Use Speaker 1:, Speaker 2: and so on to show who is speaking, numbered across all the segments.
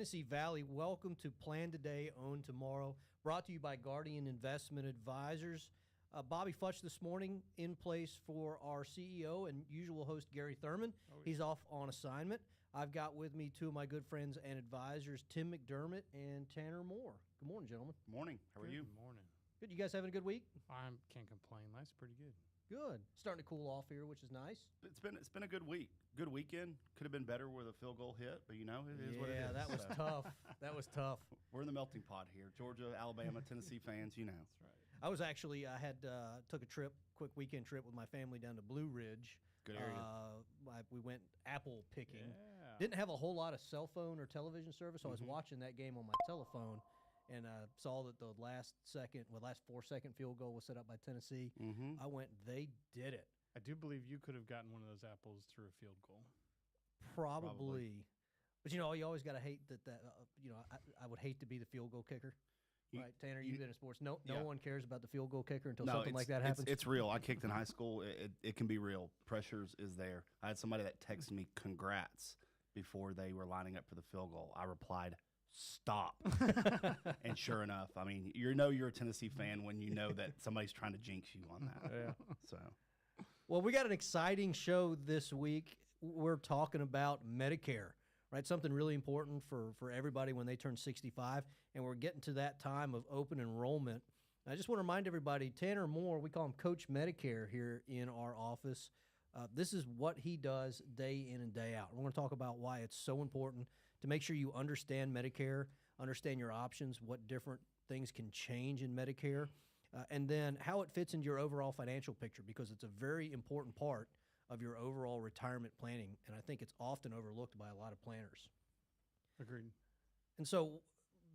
Speaker 1: Tennessee Valley, welcome to Plan Today, Own Tomorrow, brought to you by Guardian Investment Advisors. Bobby Futch this morning in place for our CEO and usual host, Gary Thurman. He's off on assignment. I've got with me two of my good friends and advisors, Tim McDermott and Tanner Moore. Good morning, gentlemen.
Speaker 2: Morning. How are you?
Speaker 3: Good morning.
Speaker 1: Good. You guys having a good week?
Speaker 3: I can't complain. Life's pretty good.
Speaker 1: Good. Starting to cool off here, which is nice.
Speaker 2: It's been a good week. Good weekend. Could have been better with a field goal hit, but it is what it is.
Speaker 1: Yeah, that was tough. That was tough.
Speaker 2: We're in the melting pot here. Georgia, Alabama, Tennessee fans, That's
Speaker 3: right.
Speaker 1: I was actually, took a quick weekend trip with my family down to Blue Ridge.
Speaker 2: Good area.
Speaker 1: We went apple picking.
Speaker 3: Yeah.
Speaker 1: Didn't have a whole lot of cell phone or television service, so I was watching that game on my telephone and saw that the last 4-second field goal was set up by Tennessee. I went, they did it.
Speaker 3: I do believe you could have gotten one of those apples through a field goal.
Speaker 1: Probably. But, you always got to hate that I would hate to be the field goal kicker. Right, Tanner, you've been in sports. No one cares about the field goal kicker until something like that happens.
Speaker 2: It's real. I kicked in high school. It can be real. Pressures is there. I had somebody that texted me congrats before they were lining up for the field goal. I replied, stop. And sure enough, you're a Tennessee fan when you know that somebody's trying to jinx you on that.
Speaker 1: Yeah.
Speaker 2: So,
Speaker 1: well, we got an exciting show this week. We're talking about Medicare. Right, something really important for everybody when they turn 65, and we're getting to that time of open enrollment. I just want to remind everybody, Tanner Moore, we call him Coach Medicare here in our office. This is what he does day in and day out. We're going to talk about why it's so important to make sure you understand Medicare, understand your options, what different things can change in Medicare, and then how it fits into your overall financial picture, because it's a very important part of your overall retirement planning, and I think it's often overlooked by a lot of planners.
Speaker 3: Agreed.
Speaker 1: And so,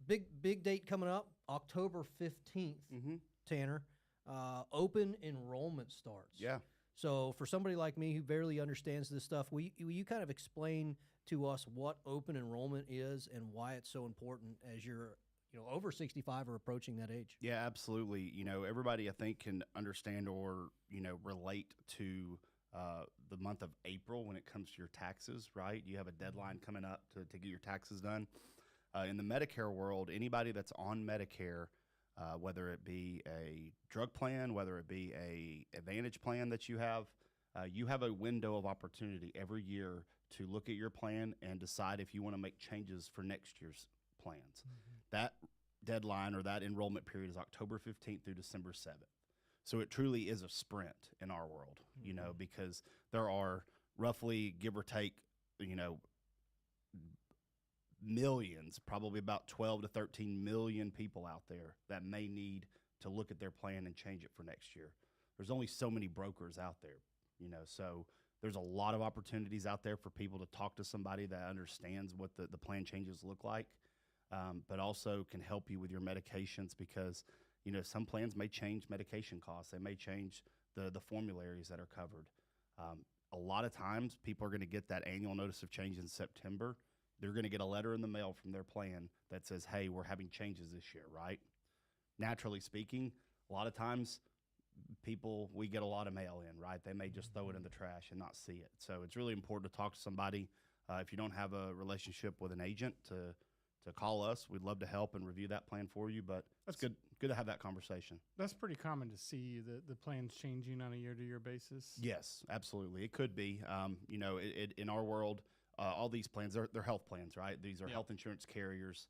Speaker 1: big date coming up, October 15th, Tanner, open enrollment starts.
Speaker 2: yeah.
Speaker 1: So for somebody like me who barely understands this stuff, will you kind of explain to us what open enrollment is and why it's so important as you're over 65 or approaching that age?
Speaker 2: Yeah, absolutely. Everybody I think can understand or, relate to the month of April when it comes to your taxes, right? You have a deadline coming up to get your taxes done. In the Medicare world, anybody that's on Medicare, whether it be a drug plan, whether it be a Advantage plan that you have a window of opportunity every year to look at your plan and decide if you want to make changes for next year's plans. That deadline or that enrollment period is October 15th through December 7th. So it truly is a sprint in our world, because there are roughly, give or take, millions, probably about 12 to 13 million people out there that may need to look at their plan and change it for next year. There's only so many brokers out there, so there's a lot of opportunities out there for people to talk to somebody that understands what the plan changes look like, but also can help you with your medications, because some plans may change medication costs. They may change the formularies that are covered. A lot of times people are going to get that annual notice of change in September. They're going to get a letter in the mail from their plan that says, hey, we're having changes this year, right? Naturally speaking, a lot of times we get a lot of mail in, right? They may just throw it in the trash and not see it. So it's really important to talk to somebody. If you don't have a relationship with an agent, to call us. We'd love to help and review that plan for you, but it's good to have that conversation.
Speaker 3: That's pretty common to see the plans changing on a year-to-year basis.
Speaker 2: Yes, absolutely. It could be. In our world, all these plans, they're health plans, right? These are health insurance carriers.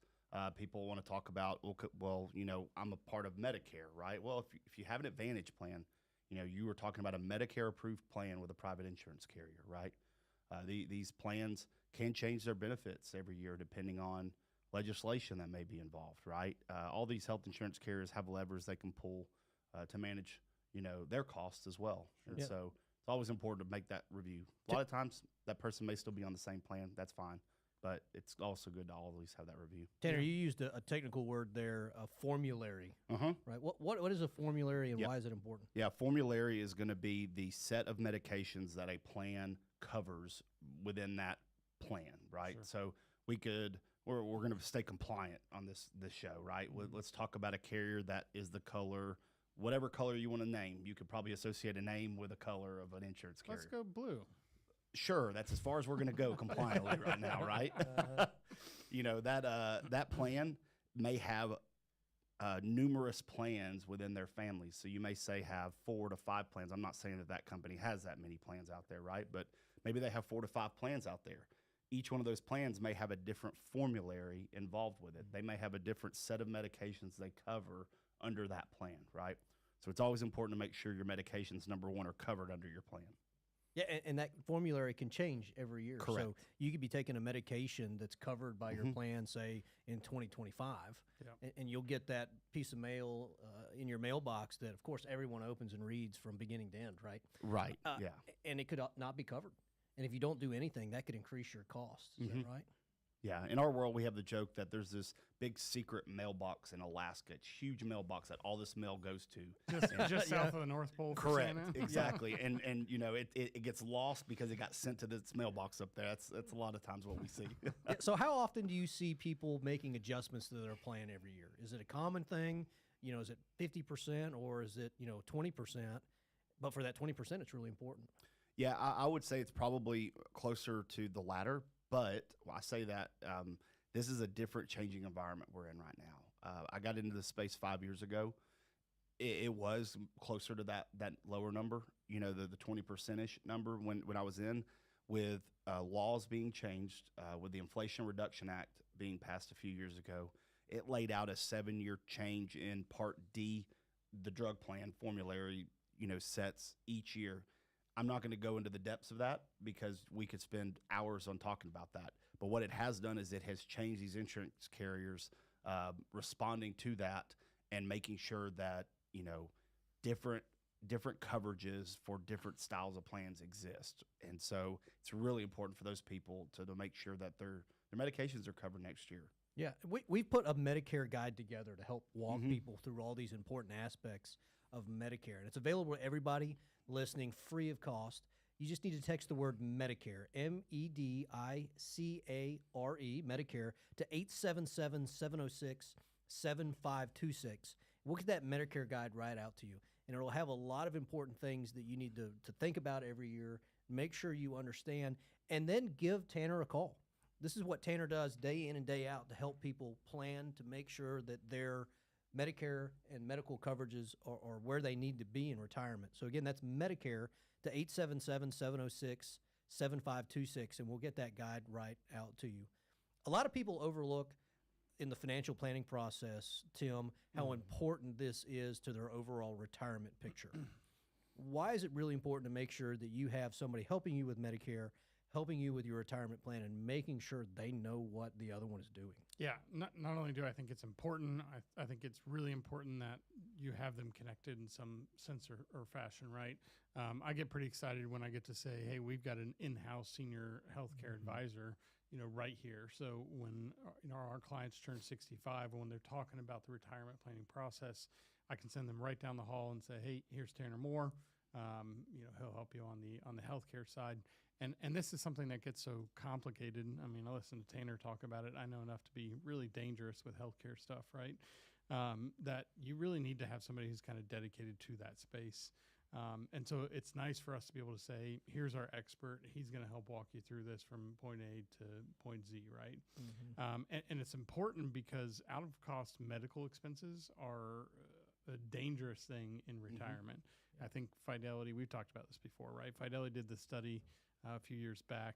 Speaker 2: People want to talk about, I'm a part of Medicare, right? Well, if you have an Advantage plan, you were talking about a Medicare-approved plan with a private insurance carrier, right? These plans can change their benefits every year depending on legislation that may be involved, right? All these health insurance carriers have levers they can pull to manage, their costs as well. And so it's always important to make that review. A lot of times that person may still be on the same plan. That's fine. But it's also good to always have that review.
Speaker 1: Tanner, you used a technical word there, a formulary, right? What is a formulary and why is it important?
Speaker 2: Yeah, formulary is going to be the set of medications that a plan covers within that plan, right? Sure. So we're going to stay compliant on this show, right? Let's talk about a carrier that is the color, whatever color you want to name. You could probably associate a name with a color of an insurance carrier.
Speaker 3: Let's go blue.
Speaker 2: Sure, that's as far as we're going to go compliantly right now, right? you know, that plan may have numerous plans within their families. So you may say have 4 to 5 plans. I'm not saying that that company has that many plans out there, right? But maybe they have 4 to 5 plans out there. Each one of those plans may have a different formulary involved with it. They may have a different set of medications they cover under that plan, right? So it's always important to make sure your medications, number one, are covered under your plan.
Speaker 1: Yeah, and that formulary can change every year.
Speaker 2: Correct.
Speaker 1: So you could be taking a medication that's covered by your plan, say, in 2025, and you'll get that piece of mail in your mailbox that, of course, everyone opens and reads from beginning to end, right?
Speaker 2: Right, yeah.
Speaker 1: And it could not be covered. And if you don't do anything, that could increase your costs. Is that right?
Speaker 2: Yeah, in our world, we have the joke that there's this big secret mailbox in Alaska. It's a huge mailbox that all this mail goes to.
Speaker 3: Just south of the North Pole. For
Speaker 2: Correct,
Speaker 3: Santa.
Speaker 2: exactly. And you know, it gets lost because it got sent to this mailbox up there. That's a lot of times what we see.
Speaker 1: Yeah, so how often do you see people making adjustments to their plan every year? Is it a common thing? You know, is it 50% or is it, 20%? But for that 20%, it's really important.
Speaker 2: Yeah, I would say it's probably closer to the latter. But I say that this is a different changing environment we're in right now. I got into this space 5 years ago. It was closer to that lower number, you know, the 20%-ish number when I was in, with laws being changed, with the Inflation Reduction Act being passed a few years ago. It laid out a 7-year change in Part D, the drug plan formulary, you know, sets each year. I'm not going to go into the depths of that because we could spend hours on talking about that. But what it has done is it has changed these insurance carriers responding to that and making sure that, you know, different coverages for different styles of plans exist. And so it's really important for those people to make sure that their medications are covered next year.
Speaker 1: Yeah, we've put a Medicare guide together to help walk people through all these important aspects of Medicare. And it's available to everybody listening, free of cost. You just need to text the word Medicare, Medicare, Medicare, to 877-706-7526. We'll get that Medicare guide right out to you. And it'll have a lot of important things that you need to think about every year, make sure you understand, and then give Tanner a call. This is what Tanner does day in and day out to help people plan to make sure that their Medicare and medical coverages are where they need to be in retirement. So again, that's Medicare to 877-706-7526, and we'll get that guide right out to you. A lot of people overlook in the financial planning process, Tim, how important this is to their overall retirement picture. Why is it really important to make sure that you have somebody helping you with Medicare, helping you with your retirement plan, and making sure they know what the other one is doing?
Speaker 3: Yeah, not only do I think it's important, I think it's really important that you have them connected in some sense or fashion, right? I get pretty excited when I get to say, hey, we've got an in-house senior healthcare advisor, you know, right here. So when our clients turn 65, and when they're talking about the retirement planning process, I can send them right down the hall and say, hey, here's Tanner Moore. He'll help you on the healthcare side. And this is something that gets so complicated. I mean, I listen to Tanner talk about it. I know enough to be really dangerous with healthcare stuff, right? That you really need to have somebody who's kind of dedicated to that space. And so it's nice for us to be able to say, here's our expert. He's going to help walk you through this from point A to point Z, right? And it's important because out-of-cost medical expenses are a dangerous thing in retirement. I think Fidelity, we've talked about this before, right? Fidelity did the study a few years back.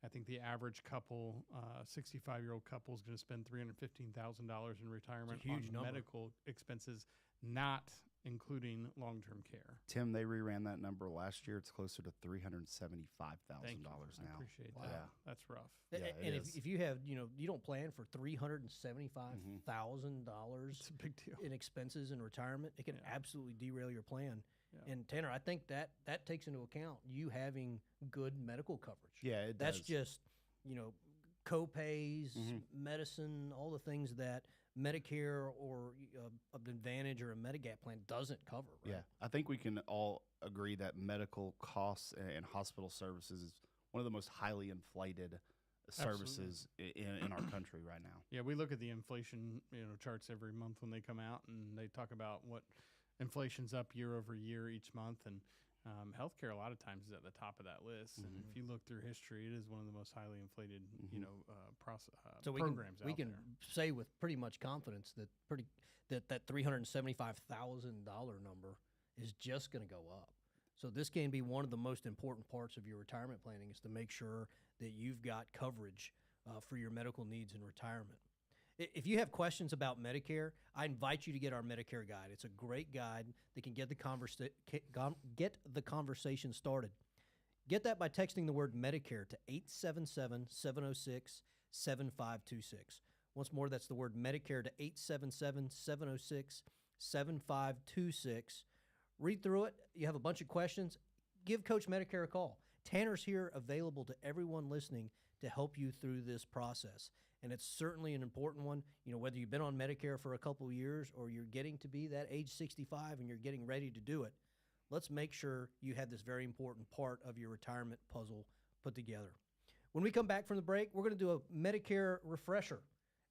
Speaker 3: I think the average couple, 65-year-old couple, is going to spend $315,000 in retirement on medical expenses, not including long-term care.
Speaker 2: Tim, they reran that number last year. It's closer to $375,000 now.
Speaker 3: I appreciate that.
Speaker 2: Yeah.
Speaker 3: That's rough.
Speaker 2: Yeah,
Speaker 1: and
Speaker 2: it is.
Speaker 1: if you have, you don't plan for $375,000
Speaker 3: It's a big deal.
Speaker 1: in expenses in retirement, it can absolutely derail your plan.
Speaker 3: Yeah.
Speaker 1: And Tanner, I think that takes into account you having good medical coverage.
Speaker 2: Yeah, it
Speaker 1: That's
Speaker 2: does.
Speaker 1: just, co-pays, medicine, all the things that Medicare or an Advantage or a Medigap plan doesn't cover, right?
Speaker 2: Yeah, I think we can all agree that medical costs and hospital services is one of the most highly inflated services in our country right now.
Speaker 3: Yeah, we look at the inflation charts every month when they come out, and they talk about what inflation's up year over year each month, and healthcare a lot of times is at the top of that list. And if you look through history, it is one of the most highly inflated,
Speaker 1: So
Speaker 3: programs
Speaker 1: we
Speaker 3: out
Speaker 1: can
Speaker 3: there.
Speaker 1: say with pretty much confidence that $375,000 number is just going to go up. So this can be one of the most important parts of your retirement planning, is to make sure that you've got coverage for your medical needs in retirement. If you have questions about Medicare, I invite you to get our Medicare guide. It's a great guide that can get the conversation started. Get that by texting the word Medicare to 877-706-7526. Once more, that's the word Medicare to 877-706-7526. Read through it. You have a bunch of questions. Give Coach Medicare a call. Tanner's here, available to everyone listening to help you through this process. And it's certainly an important one. You know, whether you've been on Medicare for a couple of years or you're getting to be that age 65 and you're getting ready to do it, let's make sure you have this very important part of your retirement puzzle put together. When we come back from the break, we're going to do a Medicare refresher.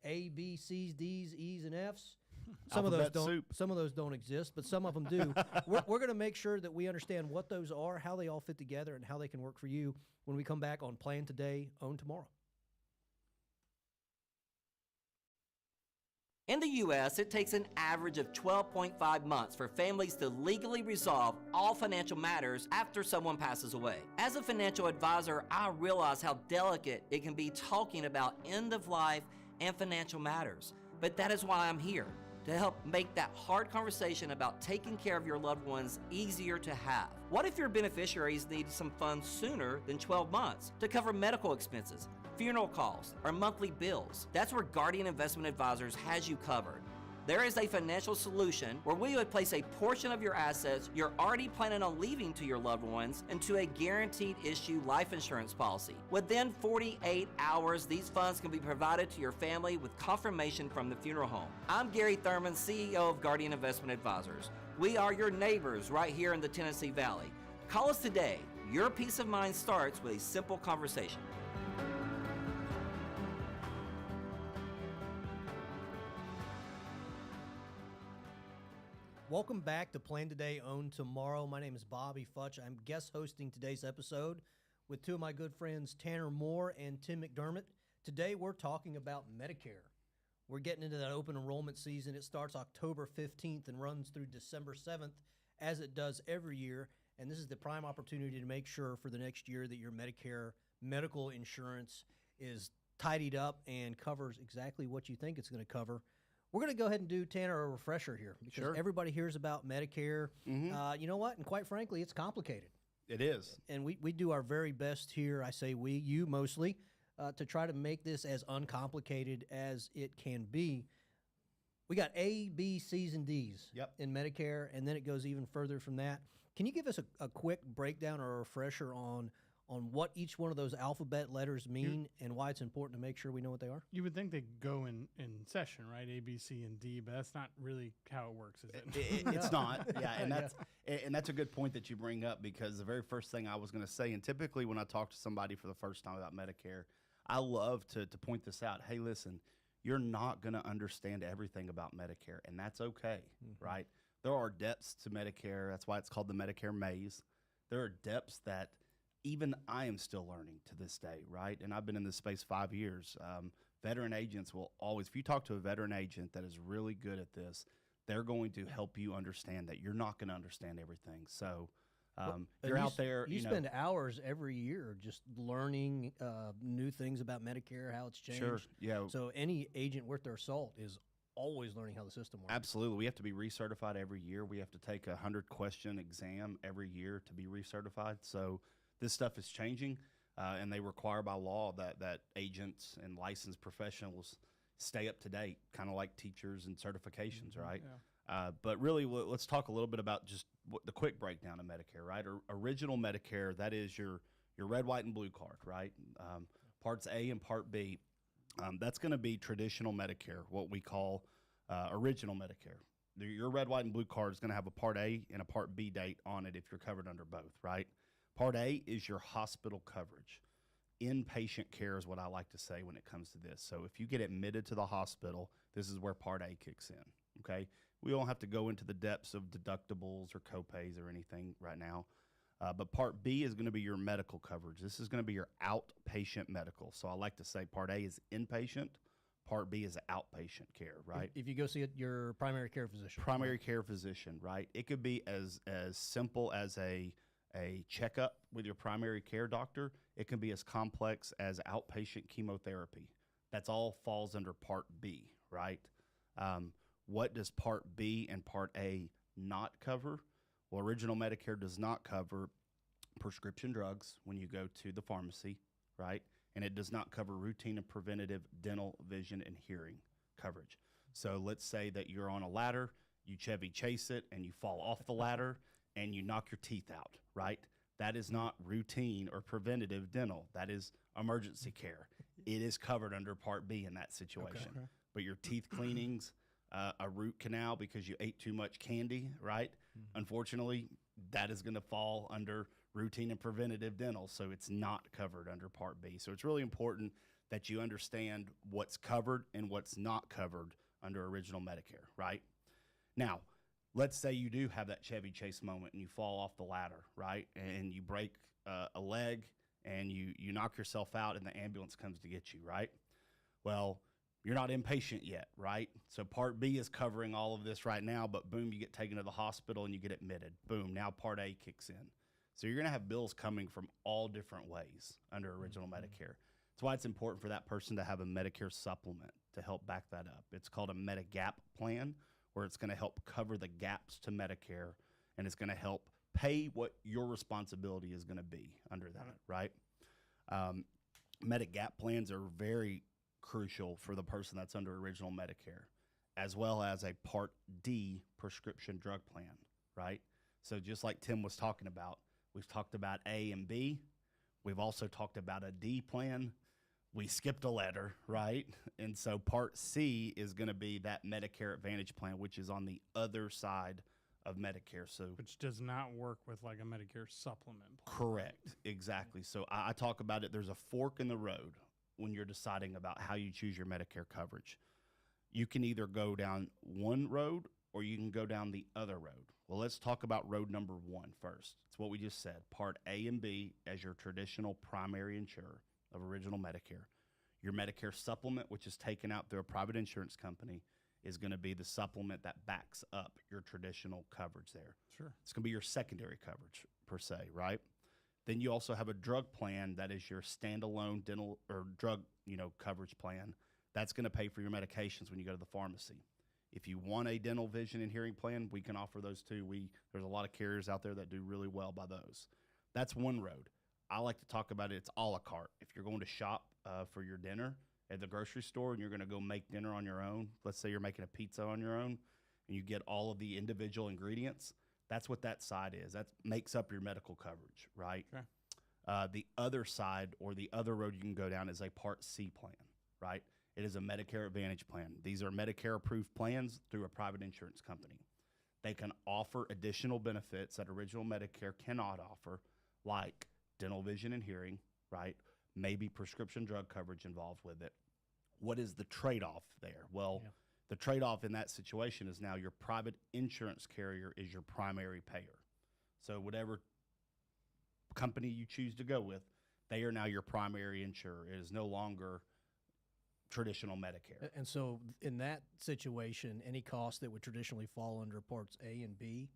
Speaker 1: A, B, C's, D's, E's, and F's. Some of those don't exist, but some of them do. We're going to make sure that we understand what those are, how they all fit together, and how they can work for you when we come back on Plan Today, Own Tomorrow.
Speaker 4: In the U.S., it takes an average of 12.5 months for families to legally resolve all financial matters after someone passes away. As a financial advisor, I realize how delicate it can be talking about end of life and financial matters. But that is why I'm here, to help make that hard conversation about taking care of your loved ones easier to have. What if your beneficiaries need some funds sooner than 12 months to cover medical expenses, funeral costs, or monthly bills? That's where Guardian Investment Advisors has you covered. There is a financial solution where we would place a portion of your assets you're already planning on leaving to your loved ones into a guaranteed issue life insurance policy. Within 48 hours, these funds can be provided to your family with confirmation from the funeral home. I'm Gary Thurman, CEO of Guardian Investment Advisors. We are your neighbors right here in the Tennessee Valley. Call us today. Your peace of mind starts with a simple conversation.
Speaker 1: Welcome back to Plan Today, Own Tomorrow. My name is Bobby Futch. I'm guest hosting today's episode with two of my good friends, Tanner Moore and Tim McDermott. Today, we're talking about Medicare. We're getting into that open enrollment season. It starts October 15th and runs through December 7th, as it does every year. And this is the prime opportunity to make sure for the next year that your Medicare medical insurance is tidied up and covers exactly what you think it's going to cover. We're going to go ahead and do, Tanner, a refresher here, because everybody hears about Medicare. You know what? And quite frankly, it's complicated.
Speaker 2: It is.
Speaker 1: And we do our very best here. I say we, you mostly, to try to make this as uncomplicated as it can be. We got A, B, C's, and D's in Medicare, and then it goes even further from that. Can you give us a quick breakdown or a refresher on what each one of those alphabet letters mean and why it's important to make sure we know what they are?
Speaker 3: You would think they go in session, right? A, B, C, and D, but that's not really how it works, is it?
Speaker 2: It's not. Yeah, and that's a good point that you bring up, because the very first thing I was going to say, and typically when I talk to somebody for the first time about Medicare, I love to point this out. Hey, listen, you're not going to understand everything about Medicare, and that's okay, right? There are depths to Medicare. That's why it's called the Medicare maze. There are depths that even I am still learning to this day, right? And I've been in this space 5 years. Veteran agents will always, if you talk to a veteran agent that is really good at this, they're going to help you understand that you're not going to understand everything. So you're out there.
Speaker 1: You spend hours every year just learning new things about Medicare, how it's changed.
Speaker 2: Sure, yeah.
Speaker 1: So any agent worth their salt is always learning how the system works.
Speaker 2: Absolutely. We have to be recertified every year. We have to take a 100-question exam every year to be recertified. So this stuff is changing, and they require by law that agents and licensed professionals stay up to date, kind of like teachers and certifications, right? Yeah. But really, let's talk a little bit about just the quick breakdown of Medicare, right? Original Medicare, that is your red, white, and blue card, right? Parts A and Part B, that's going to be traditional Medicare, what we call original Medicare. Your red, white, and blue card is going to have a Part A and a Part B date on it if you're covered under both, right? Part A is your hospital coverage. Inpatient care is what I like to say when it comes to this. So if you get admitted to the hospital, this is where Part A kicks in, okay? We don't have to go into the depths of deductibles or copays or anything right now. But Part B is going to be your medical coverage. This is going to be your outpatient medical. So I like to say Part A is inpatient, Part B is outpatient care, right?
Speaker 1: If you go see your primary care physician.
Speaker 2: Primary care physician, right? It could be as simple as a checkup with your primary care doctor. It can be as complex as outpatient chemotherapy. That's all falls under Part B, right? What does Part B and Part A not cover? Well, original Medicare does not cover prescription drugs when you go to the pharmacy, right? And it does not cover routine and preventative dental, vision, and hearing coverage. So let's say that you're on a ladder, you Chevy Chase it, and you fall off the ladder and you knock your teeth out, right? That is not routine or preventative dental. That is emergency care. It is covered under Part B in that situation.
Speaker 1: Okay.
Speaker 2: But your teeth cleanings, a root canal because you ate too much candy, right? Unfortunately, that is going to fall under routine and preventative dental, so it's not covered under Part B. So it's really important that you understand what's covered and what's not covered under original Medicare, right? Now, let's say you do have that Chevy Chase moment and you fall off the ladder, right? And you break a leg and you knock yourself out and the ambulance comes to get you, right? Well, you're not inpatient yet, right? So Part B is covering all of this right now, but boom, you get taken to the hospital and you get admitted. Boom, now Part A kicks in. So you're going to have bills coming from all different ways under original Medicare. That's why it's important for that person to have a Medicare supplement to help back that up. It's called a Medigap plan, where it's going to help cover the gaps to Medicare, and it's going to help pay what your responsibility is going to be under that, right? Medigap plans are very crucial for the person that's under original Medicare, as well as a Part D prescription drug plan, right? So just like Tim was talking about, we've talked about A and B. We've also talked about a D plan. We skipped a letter, right? And so Part C is going to be that Medicare Advantage plan, which is on the other side of Medicare. So
Speaker 3: Which does not work with like a Medicare supplement plan.
Speaker 2: correct, exactly. So I talk about it. There's a fork in the road when you're deciding about how you choose your Medicare coverage. You can either go down one road or you can go down the other road. Well, let's talk about road number one first. It's what we just said. Part A and B as your traditional primary insurer of original Medicare. Your Medicare supplement, which is taken out through a private insurance company, is going to be the supplement that backs up your traditional coverage there.
Speaker 3: Sure.
Speaker 2: It's going to be your secondary coverage per se, right? Then you also have a drug plan that is your standalone dental or drug, coverage plan. That's going to pay for your medications when you go to the pharmacy. If you want a dental, vision, and hearing plan, we can offer those too. There's a lot of carriers out there that do really well by those. That's one road. I like to talk about it. It's a la carte. If you're going to shop for your dinner at the grocery store and you're going to go make dinner on your own, let's say you're making a pizza on your own and you get all of the individual ingredients, that's what that side is. That makes up your medical coverage, right?
Speaker 3: Okay.
Speaker 2: The other side or the other road you can go down is a Part C plan, right? It is a Medicare Advantage plan. These are Medicare-approved plans through a private insurance company. They can offer additional benefits that original Medicare cannot offer, like dental, vision, and hearing, right? Maybe prescription drug coverage involved with it. What is the trade-off there? Well, the trade-off in that situation is now your private insurance carrier is your primary payer. So whatever company you choose to go with, they are now your primary insurer. It is no longer traditional Medicare.
Speaker 1: And so in that situation, any cost that would traditionally fall under Parts A and B,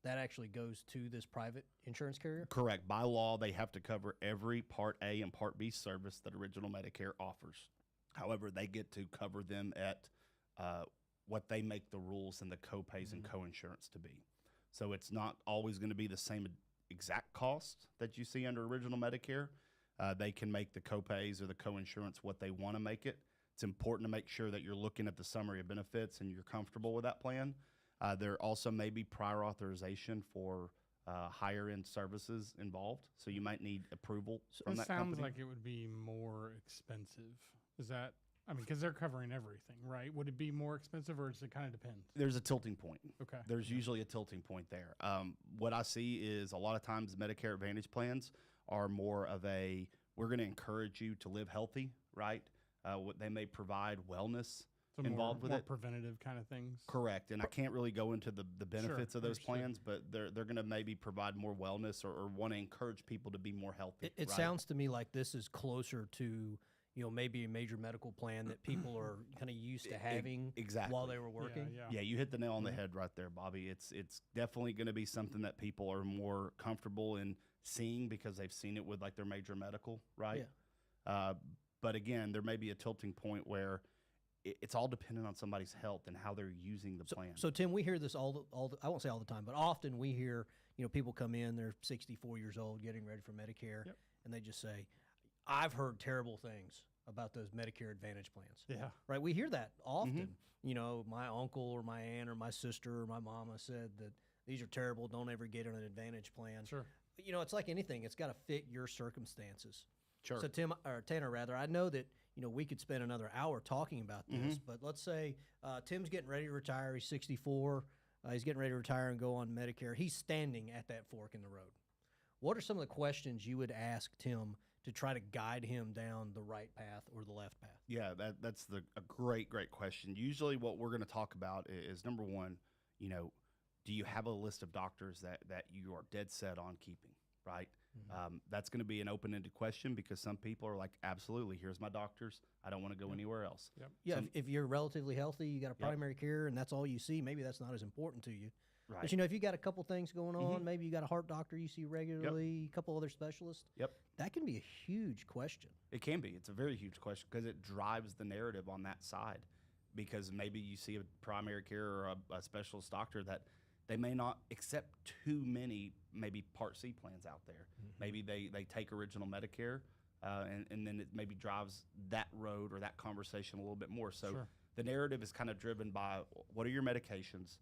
Speaker 1: that actually goes to this private insurance carrier?
Speaker 2: Correct. By law, they have to cover every Part A and Part B service that original Medicare offers. However, they get to cover them at what they make the rules and the co-pays and co-insurance to be. So it's not always going to be the same exact cost that you see under original Medicare. They can make the co-pays or the co-insurance what they want to make it. It's important to make sure that you're looking at the summary of benefits and you're comfortable with that plan. There also may be prior authorization for higher end services involved, so you might need approval from
Speaker 3: It
Speaker 2: that
Speaker 3: sounds
Speaker 2: company.
Speaker 3: like it would be more expensive. Is that, because they're covering everything, right? Would it be more expensive or does it kind of depend?
Speaker 2: There's a tilting point.
Speaker 3: Okay.
Speaker 2: There's usually a tilting point there. What I see is a lot of times Medicare Advantage plans are more of a, we're going to encourage you to live healthy, right? What they may provide wellness
Speaker 3: So
Speaker 2: involved with
Speaker 3: more
Speaker 2: it.
Speaker 3: preventative kind of things.
Speaker 2: Correct, and I can't really go into the benefits of those
Speaker 3: understood.
Speaker 2: plans, but they're going to maybe provide more wellness or want to encourage people to be more healthy.
Speaker 1: It
Speaker 2: right?
Speaker 1: sounds to me like this is closer to, maybe a major medical plan that people are kind of used to having
Speaker 2: exactly.
Speaker 1: while they were working.
Speaker 2: Yeah, you hit the nail on the head right there, Bobby. It's definitely going to be something that people are more comfortable in seeing because they've seen it with like their major medical, right?
Speaker 1: Yeah.
Speaker 2: But again, there may be a tilting point where it's all dependent on somebody's health and how they're using the plan.
Speaker 1: So Tim, we hear this I won't say all the time, but often we hear, people come in, they're 64 years old, getting ready for Medicare, and they just say, I've heard terrible things about those Medicare Advantage plans.
Speaker 3: Yeah.
Speaker 1: Right? We hear that often. My uncle or my aunt or my sister or my mama said that these are terrible, don't ever get on an Advantage plan.
Speaker 3: Sure.
Speaker 1: But, it's like anything. It's got to fit your circumstances.
Speaker 2: Sure.
Speaker 1: So Tanner, rather, I know that we could spend another hour talking about this, but let's say Tim's getting ready to retire. He's 64. He's getting ready to retire and go on Medicare. He's standing at that fork in the road. What are some of the questions you would ask Tim to try to guide him down the right path or the left path?
Speaker 2: Yeah, that's a great question. Usually, what we're going to talk about is number one, do you have a list of doctors that you are dead set on keeping, right? That's going to be an open-ended question because some people are like, absolutely, here's my doctors. I don't want to go anywhere else.
Speaker 3: Yep.
Speaker 1: Yeah, if you're relatively healthy, you got a primary care, and that's all you see, maybe that's not as important to you.
Speaker 2: Right.
Speaker 1: But, if you got a couple things going on, maybe you got a heart doctor you see regularly, a couple other specialists, that can be a huge question.
Speaker 2: It can be. It's a very huge question because it drives the narrative on that side because maybe you see a primary care or a specialist doctor that they may not accept too many maybe Part C plans out there. Maybe they take original Medicare and then it maybe drives that road or that conversation a little bit more. So the narrative is kind of driven by what are your medications?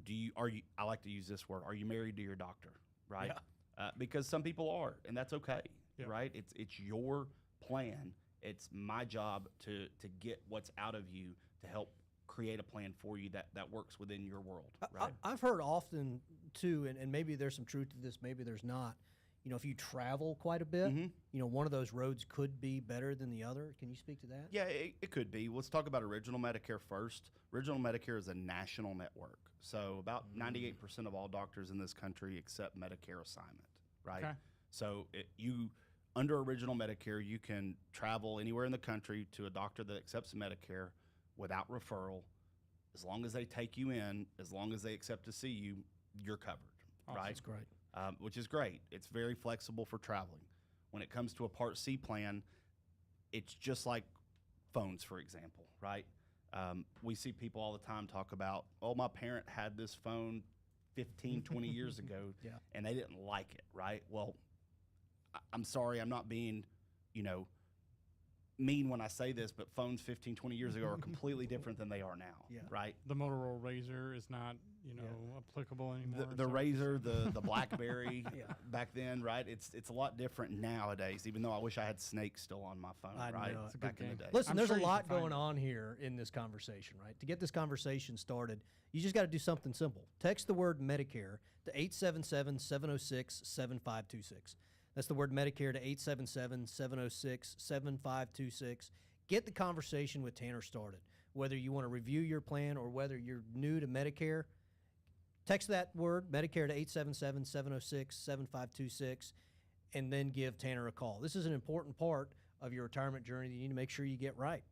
Speaker 2: I like to use this word, are you married to your doctor, right?
Speaker 1: Yeah.
Speaker 2: Because some people are, and that's okay,
Speaker 3: Yep.
Speaker 2: right? It's your plan. It's my job to get what's out of you to help create a plan for you that works within your world, right?
Speaker 1: I've heard often, too, and maybe there's some truth to this, maybe there's not, if you travel quite a bit, one of those roads could be better than the other. Can you speak to that?
Speaker 2: Yeah, it could be. Let's talk about Original Medicare first. Original Medicare is a national network. So about 98% of all doctors in this country accept Medicare assignment, right?
Speaker 3: Okay.
Speaker 2: So under Original Medicare, you can travel anywhere in the country to a doctor that accepts Medicare without referral. As long as they take you in, as long as they accept to see you, you're covered,
Speaker 3: Awesome.
Speaker 2: right?
Speaker 1: That's great.
Speaker 2: Which is great. It's very flexible for traveling. When it comes to a Part C plan, it's just like phones, for example, right? We see people all the time talk about, my parent had this phone 15, 20 years ago, and they didn't like it, right? Well, I'm sorry, I'm not being, mean when I say this, but phones 15, 20 years ago are completely different than they are now, right?
Speaker 3: The Motorola Razor is not, applicable anymore.
Speaker 2: The Razor, the BlackBerry back then, right? It's a lot different nowadays, even though I wish I had Snake still on my phone,
Speaker 1: I
Speaker 2: right?
Speaker 1: know.
Speaker 3: It's a
Speaker 2: Back
Speaker 3: good
Speaker 2: in the
Speaker 3: game.
Speaker 2: day.
Speaker 1: Listen,
Speaker 3: I'm
Speaker 1: there's
Speaker 3: sure
Speaker 1: a
Speaker 3: you
Speaker 1: lot
Speaker 3: can find
Speaker 1: going
Speaker 3: it.
Speaker 1: on here in this conversation, right? To get this conversation started, you just got to do something simple. Text the word Medicare to 877-706-7526. That's the word Medicare to 877-706-7526. Get the conversation with Tanner started. Whether you want to review your plan or whether you're new to Medicare, text that word, Medicare, to 877-706-7526, and then give Tanner a call. This is an important part of your retirement journey that you need to make sure you get right.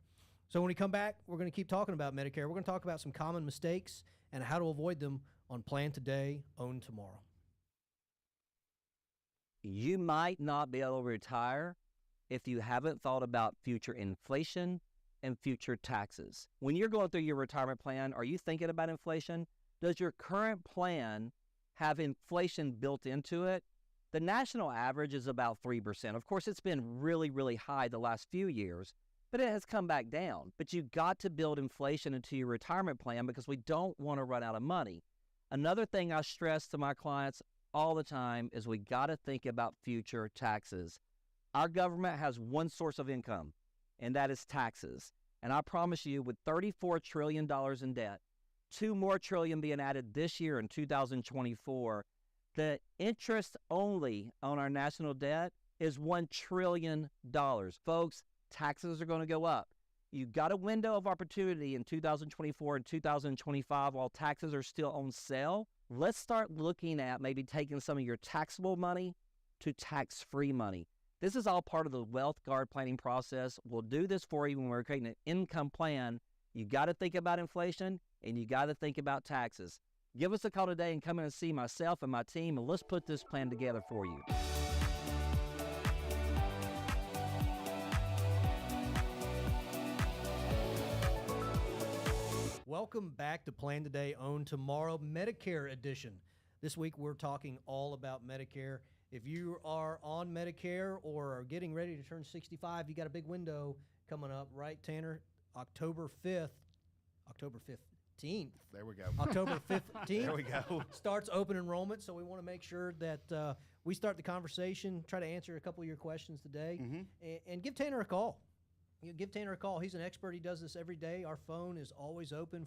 Speaker 1: So when we come back, we're going to keep talking about Medicare. We're going to talk about some common mistakes and how to avoid them on Plan Today, Own Tomorrow.
Speaker 5: You might not be able to retire if you haven't thought about future inflation and future taxes. When you're going through your retirement plan, are you thinking about inflation? Does your current plan have inflation built into it? The national average is about 3%. Of course, it's been really, really high the last few years, but it has come back down. But you've got to build inflation into your retirement plan because we don't want to run out of money. Another thing I stress to my clients all the time is we got to think about future taxes. Our government has one source of income, and that is taxes. And I promise you, with $34 trillion in debt, $2 more trillion being added this year in 2024, the interest only on our national debt is $1 trillion. Folks, taxes are going to go up. You got a window of opportunity in 2024 and 2025 while taxes are still on sale. Let's start looking at maybe taking some of your taxable money to tax-free money. This is all part of the Wealth Guard planning process. We'll do this for you when we're creating an income plan. You got to think about inflation and you got to think about taxes. Give us a call today and come in and see myself and my team, and let's put this plan together for you.
Speaker 1: Welcome back to Plan Today, Own Tomorrow, Medicare edition. This week we're talking all about Medicare. If you are on Medicare or are getting ready to turn 65, you got a big window coming up, right, Tanner? October 15th.
Speaker 2: There we go.
Speaker 1: October 15th.
Speaker 2: There we go.
Speaker 1: Starts open enrollment, so we want to make sure that we start the conversation, try to answer a couple of your questions today, and give Tanner a call. Give Tanner a call. He's an expert. He does this every day. Our phone is always open,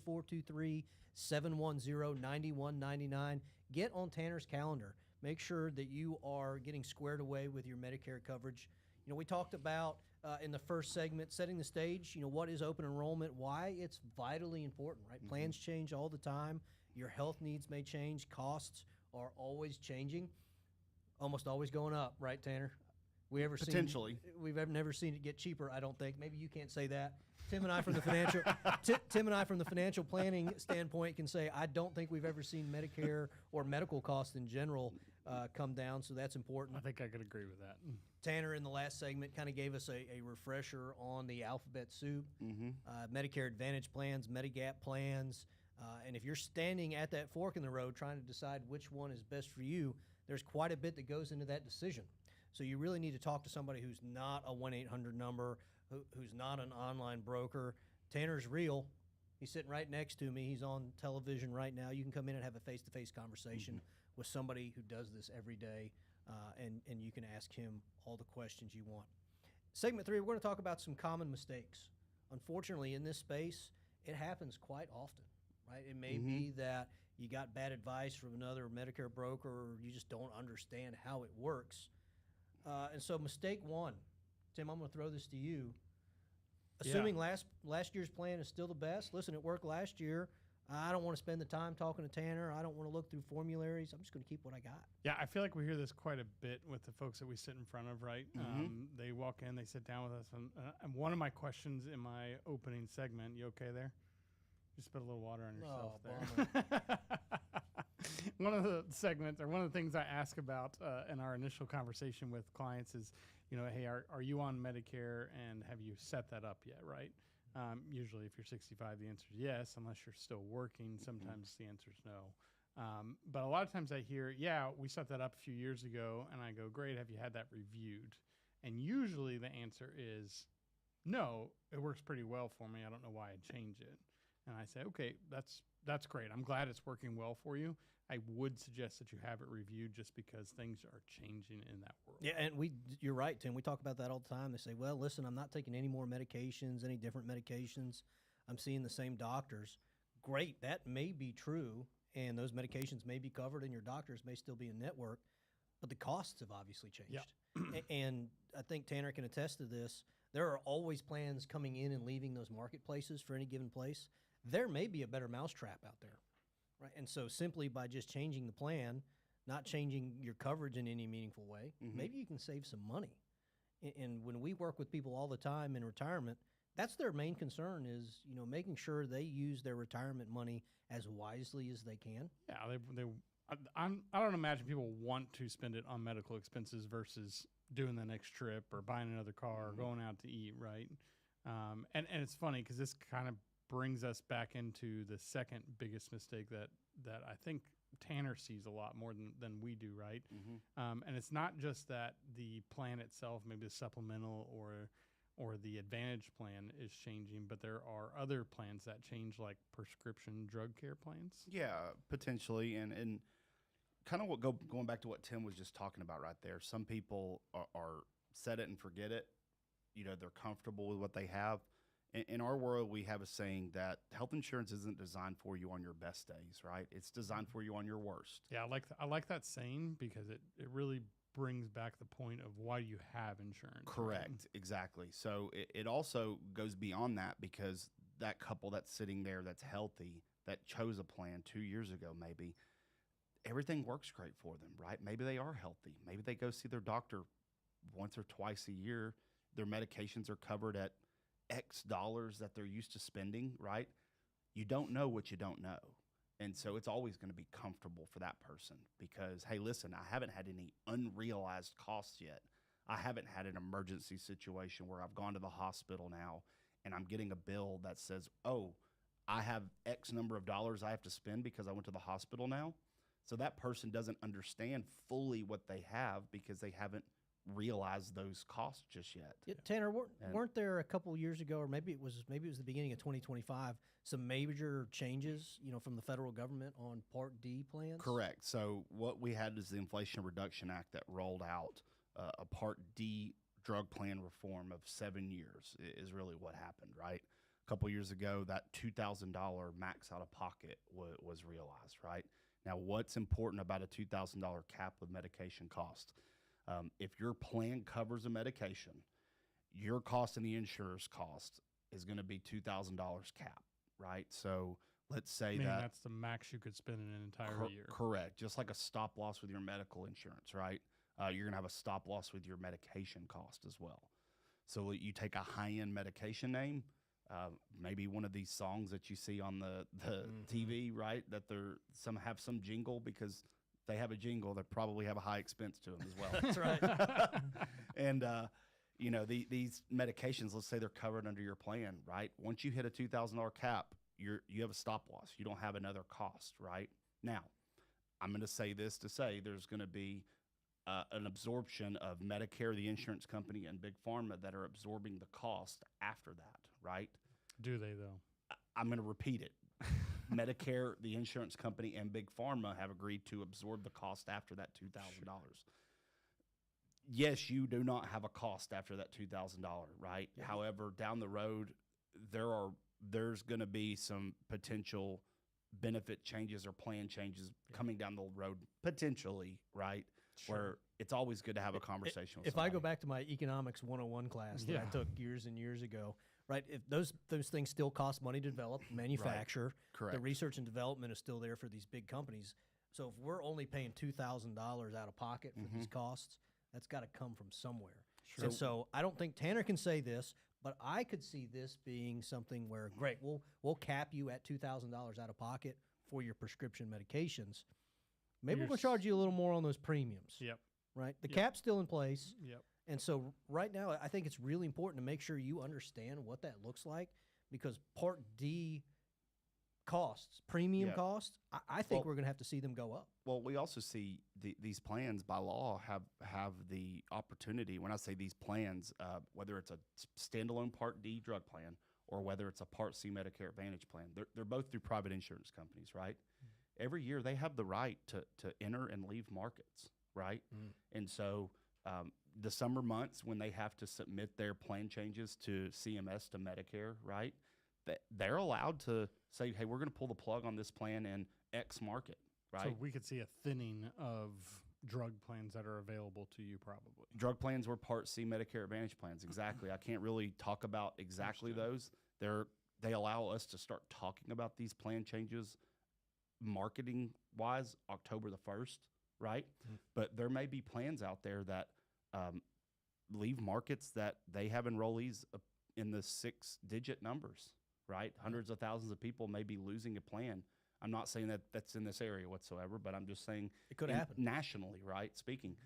Speaker 1: 423-710-9199. Get on Tanner's calendar. Make sure that you are getting squared away with your Medicare coverage. You know, we talked about in the first segment, setting the stage, you know, what is open enrollment, why it's vitally important, right? Plans change all the time. Your health needs may change. Costs are always changing, almost always going up, right, Tanner?
Speaker 2: Potentially.
Speaker 1: We've never seen it get cheaper, I don't think. Maybe you can't say that. Tim and I from the financial planning standpoint can say I don't think we've ever seen Medicare or medical costs in general come down, so that's important.
Speaker 3: I think I could agree with that.
Speaker 1: Tanner in the last segment kind of gave us a refresher on the alphabet soup, Medicare Advantage plans, Medigap plans, and if you're standing at that fork in the road trying to decide which one is best for you, there's quite a bit that goes into that decision. So you really need to talk to somebody who's not a 1-800 number, who's not an online broker. Tanner's real. He's sitting right next to me. He's on television right now. You can come in and have a face-to-face conversation with somebody who does this every day, and you can ask him all the questions you want. Segment 3, we're going to talk about some common mistakes. Unfortunately, in this space, it happens quite often, right? It may be that you got bad advice from another Medicare broker, or you just don't understand how it works. And so mistake 1, Tim, I'm going to throw this to you. Assuming last year's plan is still the best, listen, it worked last year. I don't want to spend the time talking to Tanner. I don't want to look through formularies. I'm just going to keep what I got.
Speaker 3: Yeah, I feel like we hear this quite a bit with the folks that we sit in front of, right? They walk in, they sit down with us. And one of my questions in my opening segment, you okay there? You spit a little water on yourself there. One of the segments, or one of the things I ask about in our initial conversation with clients is, you know, hey, are you on Medicare and have you set that up yet, right? Usually if you're 65, the answer is yes, unless you're still working. Sometimes the answer is no. But a lot of times I hear, yeah, we set that up a few years ago, and I go, great, have you had that reviewed? And usually the answer is no, it works pretty well for me. I don't know why I'd change it. And I say, okay, that's great. I'm glad it's working well for you. I would suggest that you have it reviewed just because things are changing in that world.
Speaker 1: Yeah, and you're right, Tim. We talk about that all the time. They say, well, listen, I'm not taking any more medications, any different medications. I'm seeing the same doctors. Great, that may be true, and those medications may be covered, and your doctors may still be in network, but the costs have obviously changed.
Speaker 3: Yeah.
Speaker 1: And I think Tanner can attest to this. There are always plans coming in and leaving those marketplaces for any given place. There may be a better mousetrap out there. Right, and so simply by just changing the plan, not changing your coverage in any meaningful way, maybe you can save some money. And when we work with people all the time in retirement, that's their main concern is, you know, making sure they use their retirement money as wisely as they can.
Speaker 3: Yeah, I don't imagine people want to spend it on medical expenses versus doing the next trip or buying another car or going out to eat, right? And it's funny because this kind of brings us back into the second biggest mistake that I think Tanner sees a lot more than we do, right? And it's not just that the plan itself, maybe the supplemental or the Advantage plan is changing, but there are other plans that change, like prescription drug care plans.
Speaker 2: Yeah, potentially. And kind of going back to what Tim was just talking about right there. Some people are set it and forget it. You know, they're comfortable with what they have. In our world, we have a saying that health insurance isn't designed for you on your best days, right? It's designed for you on your worst.
Speaker 3: Yeah, I like that saying because it really brings back the point of why you have insurance. right?
Speaker 2: Correct, exactly. So it also goes beyond that, because that couple that's sitting there that's healthy, that chose a plan 2 years ago, maybe everything works great for them, right? Maybe they are healthy. Maybe they go see their doctor once or twice a year. Their medications are covered at X dollars that they're used to spending, right? You don't know what you don't know. And so it's always going to be comfortable for that person because, hey, listen, I haven't had any unrealized costs yet. I haven't had an emergency situation where I've gone to the hospital now and I'm getting a bill that says, oh, I have X number of dollars I have to spend because I went to the hospital now. So that person doesn't understand fully what they have because they haven't realized those costs just yet.
Speaker 1: Yeah, Tanner,
Speaker 2: And-
Speaker 1: weren't there a couple years ago, or maybe it was the beginning of 2025, some major changes, from the federal government on Part D plans?
Speaker 2: Correct. So what we had is the Inflation Reduction Act that rolled out a Part D drug plan reform of 7 years is really what happened, right? A couple years ago, that $2,000 max out of pocket was realized, right? Now, what's important about a $2,000 cap with medication cost? If your plan covers a medication, your cost and the insurer's cost is going to be $2,000 cap, right? So let's say
Speaker 3: Meaning
Speaker 2: that
Speaker 3: that's the max you could spend in an entire year.
Speaker 2: correct, just like a stop loss with your medical insurance, right? You're going to have a stop loss with your medication cost as well. So you take a high-end medication name, maybe one of these songs that you see on the TV, right? That some have some jingle because they have a jingle that probably have a high expense to them as well.
Speaker 1: That's right.
Speaker 2: And these medications, let's say they're covered under your plan, right? Once you hit a $2,000 cap, you have a stop loss. You don't have another cost, right? Now, I'm going to say this to say there's going to be an absorption of Medicare, the insurance company, and Big Pharma that are absorbing the cost after that, right?
Speaker 3: Do they, though?
Speaker 2: I'm going to repeat it. Medicare, the insurance company, and Big Pharma have agreed to absorb the cost after that $2,000. Yes, you do not have a cost after that $2,000, right?
Speaker 1: Yeah.
Speaker 2: However, down the road, there's going to be some potential benefit changes or plan changes coming down the road, potentially, right? Where it's always good to have a conversation with
Speaker 1: If I go
Speaker 2: somebody.
Speaker 1: back to my economics 101 class that I
Speaker 3: Yeah.
Speaker 1: took years and years ago, right? If those things still cost money to develop, manufacture, the
Speaker 2: Correct.
Speaker 1: research and development is still there for these big companies. So if we're only paying $2,000 out of pocket for these costs, that's got to come from somewhere. And so I don't think Tanner can say this, but I could see this being something where, great, we'll cap you at $2,000 out of pocket for your prescription medications. Maybe
Speaker 3: You're
Speaker 1: we'll charge you a little more on those premiums,
Speaker 3: Yep.
Speaker 1: right? The
Speaker 3: Yep.
Speaker 1: cap's still in place.
Speaker 3: Yep.
Speaker 1: And so right now, I think it's really important to make sure you understand what that looks like because Part D costs, premium
Speaker 2: Yeah.
Speaker 1: costs, I think
Speaker 2: Well-
Speaker 1: we're going to have to see them go up.
Speaker 2: Well, we also see these plans by law have the opportunity. When I say these plans, whether it's a standalone Part D drug plan or whether it's a Part C Medicare Advantage plan, they're both through private insurance companies, right? Every year they have the right to enter and leave markets, right? And so the summer months when they have to submit their plan changes to CMS to Medicare, right? They're allowed to say, hey, we're going to pull the plug on this plan in X market, right?
Speaker 3: So we could see a thinning of drug plans that are available to you probably.
Speaker 2: Drug plans were Part C Medicare Advantage plans. Exactly. I can't really talk about exactly those. They allow us to start talking about these plan changes marketing wise October the 1st, right? But there may be plans out there that leave markets that they have enrollees in the 6-digit numbers, right? Hundreds of thousands of people may be losing a plan. I'm not saying that that's in this area whatsoever, but I'm just saying
Speaker 1: It could
Speaker 2: in-
Speaker 1: happen.
Speaker 2: nationally, right? Speaking.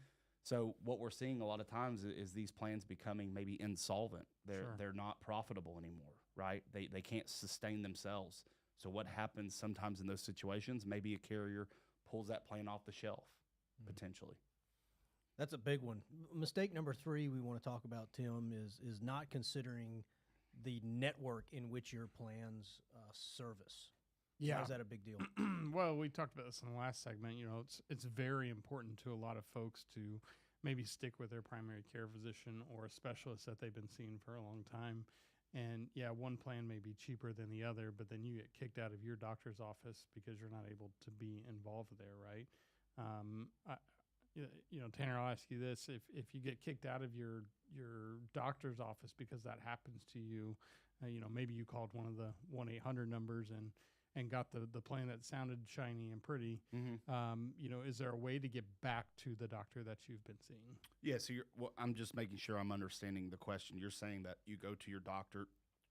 Speaker 2: So what we're seeing a lot of times is these plans becoming maybe insolvent. They're not profitable anymore, right? They can't sustain themselves. So what happens sometimes in those situations? Maybe a carrier pulls that plan off the shelf, potentially.
Speaker 1: That's a big one. Mistake number 3 we want to talk about, Tim, is not considering the network in which your plans service. Why is that a big deal?
Speaker 3: Well, we talked about this in the last segment. You know, it's very important to a lot of folks to maybe stick with their primary care physician or a specialist that they've been seeing for a long time. And yeah, one plan may be cheaper than the other, but then you get kicked out of your doctor's office because you're not able to be involved there, right? Tanner, I'll ask you this: if you get kicked out of your doctor's office because that happens to you, maybe you called one of the 1-800 numbers and got the plan that sounded shiny and pretty. Is there a way to get back to the doctor that you've been seeing?
Speaker 2: Yeah. So I'm just making sure I'm understanding the question. You're saying that you go to your doctor,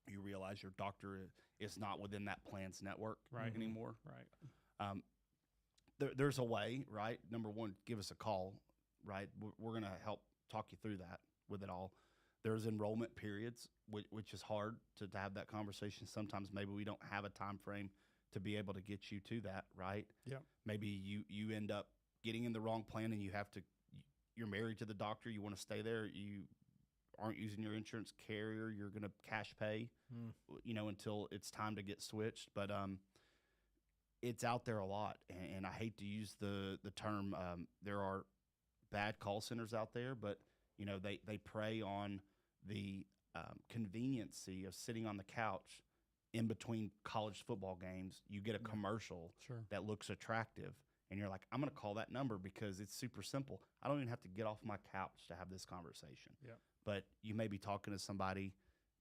Speaker 2: you realize your doctor is not within that plan's network anymore.
Speaker 3: Right.
Speaker 2: There's a way, right? Number one, give us a call, right? We're going to help talk you through that with it all. There's enrollment periods, which is hard to have that conversation. Sometimes maybe we don't have a time frame to be able to get you to that, right?
Speaker 3: Yeah.
Speaker 2: Maybe you end up getting in the wrong plan and you're married to the doctor, you want to stay there, you aren't using your insurance carrier, you're going to cash pay, until it's time to get switched. But it's out there a lot, and I hate to use the term. There are bad call centers out there, but they prey on the conveniency of sitting on the couch in between college football games. You get a commercial that looks attractive, and you're like, I'm going to call that number because it's super simple. I don't even have to get off my couch to have this conversation.
Speaker 3: Yeah.
Speaker 2: But you may be talking to somebody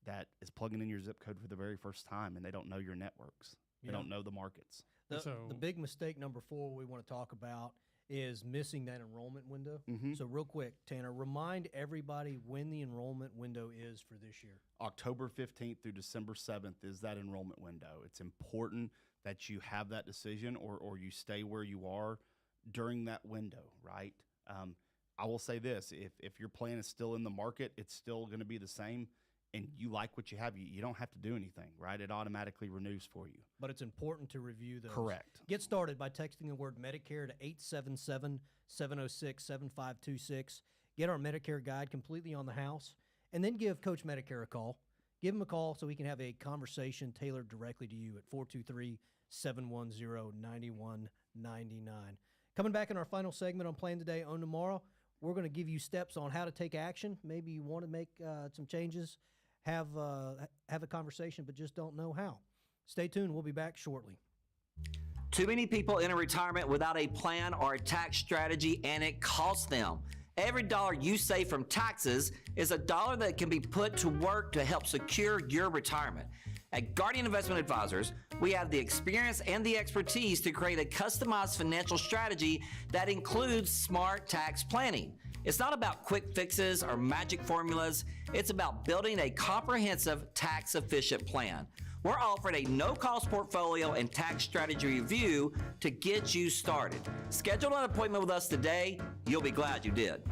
Speaker 2: that is plugging in your zip code for the very first time, and they don't know your networks. They don't know the markets.
Speaker 1: The big mistake number 4 we want to talk about is missing that enrollment window. So real quick, Tanner, remind everybody when the enrollment window is for this year.
Speaker 2: October 15th through December 7th is that enrollment window. It's important that you have that decision or you stay where you are during that window, right? I will say this, if your plan is still in the market, it's still going to be the same, and you like what you have, you don't have to do anything, right? It automatically renews for you.
Speaker 1: But it's important to review those.
Speaker 2: Correct.
Speaker 1: Get started by texting the word Medicare to 877-706-7526. Get our Medicare guide completely on the house, and then give Coach Medicare a call. Give him a call so we can have a conversation tailored directly to you at 423-710-9199. Coming back in our final segment on Plan Today, Own Tomorrow, we're going to give you steps on how to take action. Maybe you want to make some changes, have a conversation, but just don't know how. Stay tuned. We'll be back shortly.
Speaker 4: Too many people enter retirement without a plan or a tax strategy, and it costs them. Every dollar you save from taxes is a dollar that can be put to work to help secure your retirement. At Guardian Investment Advisors, we have the experience and the expertise to create a customized financial strategy that includes smart tax planning. It's not about quick fixes or magic formulas. It's about building a comprehensive, tax-efficient plan. We're offering a no-cost portfolio and tax strategy review to get you started. Schedule an appointment with us today. You'll be glad you did.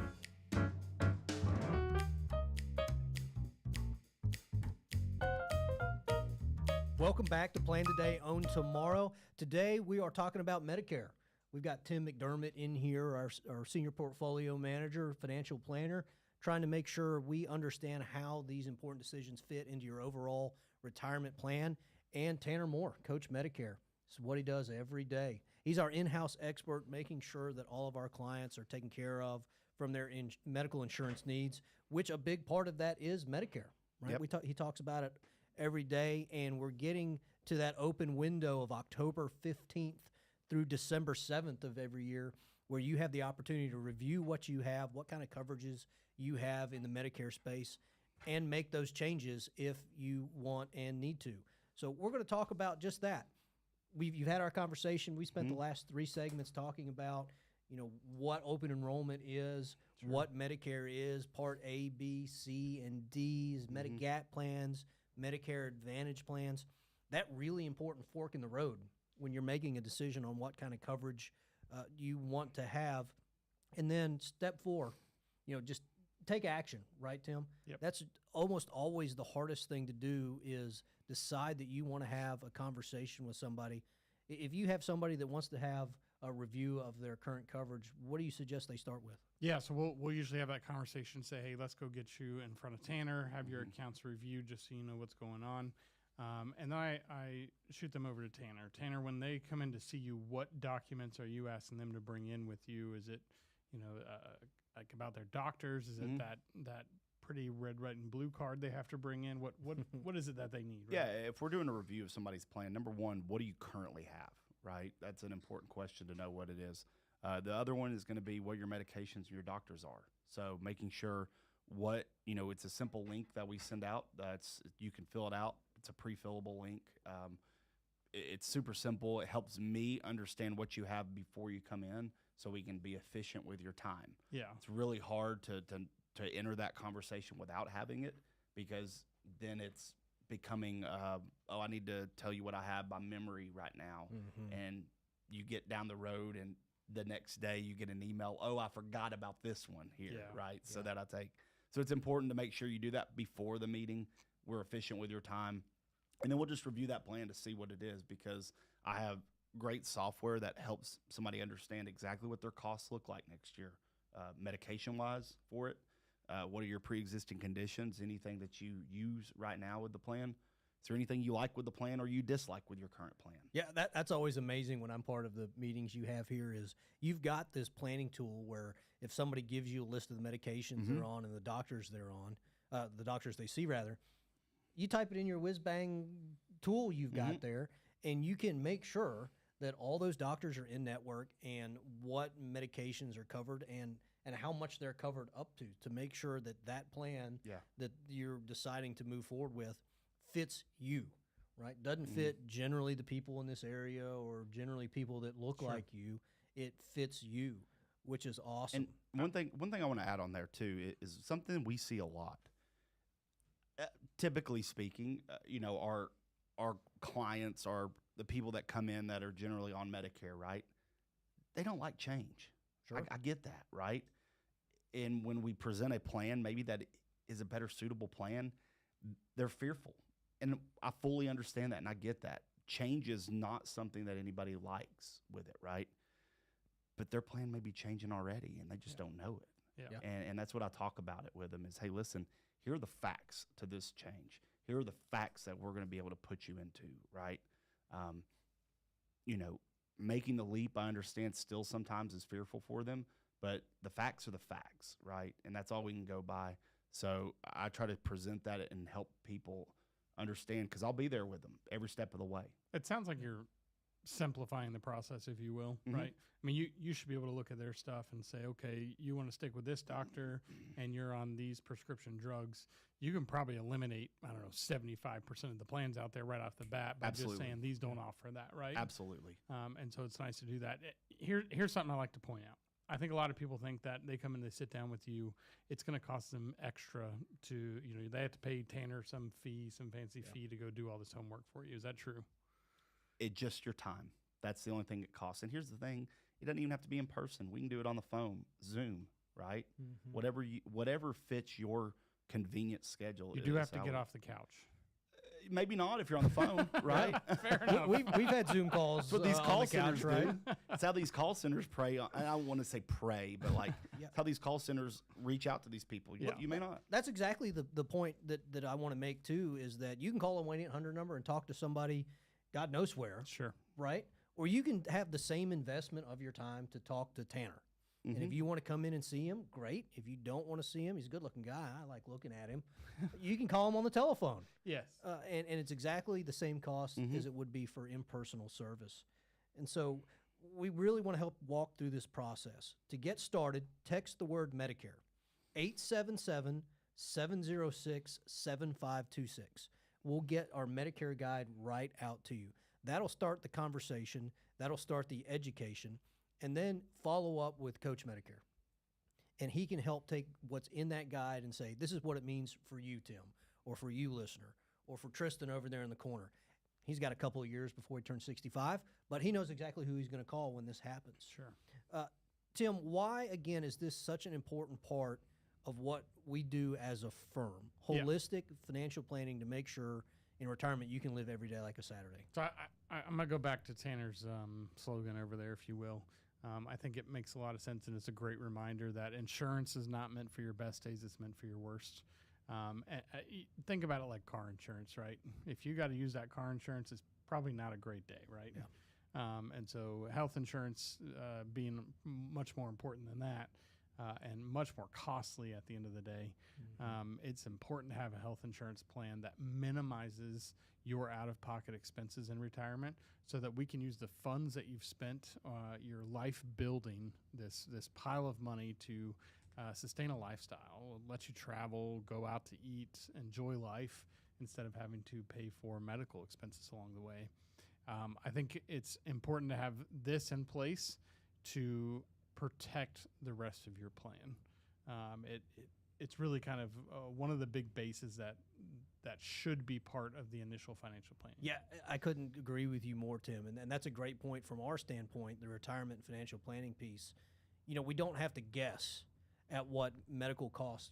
Speaker 1: Welcome back to Plan Today, Own Tomorrow. Today we are talking about Medicare. We've got Tim McDermott in here, our senior portfolio manager, financial planner, trying to make sure we understand how these important decisions fit into your overall retirement plan. And Tanner Moore, Coach Medicare. This is what he does every day. He's our in-house expert, making sure that all of our clients are taken care of from their medical insurance needs, which a big part of that is Medicare, right?
Speaker 2: Yep.
Speaker 1: He talks about it every day, and we're getting to that open window of October 15th through December 7th of every year, where you have the opportunity to review what you have, what kind of coverages you have in the Medicare space, and make those changes if you want and need to. So we're going to talk about just that. You've had our conversation. We spent the last 3 segments talking about, what open enrollment is, what Medicare is, Part A, B, C, and D's, Medigap plans, Medicare Advantage plans. That really important fork in the road when you're making a decision on what kind of coverage you want to have. And then step 4, just take action, right, Tim?
Speaker 3: Yep.
Speaker 1: That's almost always the hardest thing to do, is decide that you want to have a conversation with somebody. If you have somebody that wants to have a review of their current coverage, what do you suggest they start with?
Speaker 3: Yeah, so we'll usually have that conversation, say, hey, let's go get you in front of Tanner, have your accounts reviewed just so you know what's going on. And then I shoot them over to Tanner. Tanner, when they come in to see you, what documents are you asking them to bring in with you? Is it, like about their doctors? Is it that pretty red, white, and blue card they have to bring in? What is it that they need? Right?
Speaker 2: Yeah, if we're doing a review of somebody's plan, number one, what do you currently have, right? That's an important question to know what it is. The other one is going to be what your medications and your doctors are. So making sure it's a simple link that we send out. You can fill it out. It's a pre-fillable link. It's super simple. It helps me understand what you have before you come in, so we can be efficient with your time.
Speaker 3: Yeah.
Speaker 2: It's really hard to enter that conversation without having it, because then it's becoming, I need to tell you what I have by memory right now. And you get down the road and the next day you get an email, oh, I forgot about this one here, right? So that I take. So it's important to make sure you do that before the meeting. We're efficient with your time. And then we'll just review that plan to see what it is, because I have great software that helps somebody understand exactly what their costs look like next year, medication-wise for it. What are your pre-existing conditions, anything that you use right now with the plan? Is there anything you like with the plan or you dislike with your current plan?
Speaker 1: Yeah, that's always amazing when I'm part of the meetings you have here, is you've got this planning tool where if somebody gives you a list of the medications they're on and the doctors they're on, the doctors they see rather, you type it in your whiz-bang tool you've got there, and you can make sure that all those doctors are in network and what medications are covered and how much they're covered up to make sure that that plan that you're deciding to move forward with fits you, right? Doesn't fit generally the people in this area or generally people that look like you. It fits you, which is awesome.
Speaker 2: And one thing I want to add on there too is something we see a lot. Typically speaking, our clients are the people that come in that are generally on Medicare, right? They don't like change.
Speaker 1: Sure.
Speaker 2: I get that, right? And when we present a plan, maybe that is a better suitable plan, they're fearful. And I fully understand that, and I get that. Change is not something that anybody likes with it, right? But their plan may be changing already, and they just don't know it.
Speaker 3: Yeah.
Speaker 2: And that's what I talk about it with them is, hey, listen, here are the facts to this change. Here are the facts that we're going to be able to put you into, right? Making the leap, I understand, still sometimes is fearful for them, but the facts are the facts, right? And that's all we can go by. So I try to present that and help people understand, because I'll be there with them every step of the way.
Speaker 3: It sounds like you're simplifying the process, if you will, right? I mean, you should be able to look at their stuff and say, okay, you want to stick with this doctor and you're on these prescription drugs. You can probably eliminate, 75% of the plans out there right off the bat by just saying these don't offer that, right?
Speaker 2: Absolutely.
Speaker 3: And so it's nice to do that. Here's something I like to point out. I think a lot of people think that they come and they sit down with you, it's going to cost them extra to, they have to pay Tanner some fancy fee to go do all this homework for you. Is that true?
Speaker 2: It's just your time. That's the only thing it costs. And here's the thing, it doesn't even have to be in person. We can do it on the phone, Zoom, right? Whatever fits your convenient schedule.
Speaker 3: You do have to get off the couch.
Speaker 2: Maybe not if you're on the phone, right?
Speaker 3: Fair enough.
Speaker 1: We've had Zoom calls.
Speaker 2: That's what these call centers
Speaker 1: couch, right?
Speaker 2: do. That's how these call centers prey. I don't want to say pray, but that's how these call centers reach out to these people. You may not.
Speaker 1: That's exactly the point that I want to make too, is that you can call a 1-800 number and talk to somebody, God knows where.
Speaker 3: Sure.
Speaker 1: Right? Or you can have the same investment of your time to talk to Tanner. And if you want to come in and see him, great. If you don't want to see him, he's a good-looking guy. I like looking at him. You can call him on the telephone.
Speaker 3: Yes.
Speaker 1: And it's exactly the same cost as it would be for impersonal service. And so we really want to help walk through this process. To get started, text the word Medicare, 877-706-7526. We'll get our Medicare guide right out to you. That'll start the conversation. That'll start the education. And then follow up with Coach Medicare. And he can help take what's in that guide and say, this is what it means for you, Tim, or for you, listener, or for Tristan over there in the corner. He's got a couple of years before he turns 65, but he knows exactly who he's going to call when this happens.
Speaker 3: Sure.
Speaker 1: Tim, why, again, is this such an important part of what we do as a firm? Holistic financial planning to make sure in retirement you can live every day like a Saturday.
Speaker 3: So I'm going to go back to Tanner's slogan over there, if you will. I think it makes a lot of sense, and it's a great reminder that insurance is not meant for your best days, it's meant for your worst. Think about it like car insurance, right? If you got to use that car insurance, it's probably not a great day, right?
Speaker 1: Yeah.
Speaker 3: And so health insurance being much more important than that. and much more costly at the end of the day. It's important to have a health insurance plan that minimizes your out-of-pocket expenses in retirement, so that we can use the funds that you've spent your life building this pile of money to sustain a lifestyle, let you travel, go out to eat, enjoy life, instead of having to pay for medical expenses along the way. I think it's important to have this in place to protect the rest of your plan. It's really kind of one of the big bases that should be part of the initial financial plan.
Speaker 1: Yeah, I couldn't agree with you more, Tim. And that's a great point from our standpoint, the retirement and financial planning piece. You know, we don't have to guess at what medical costs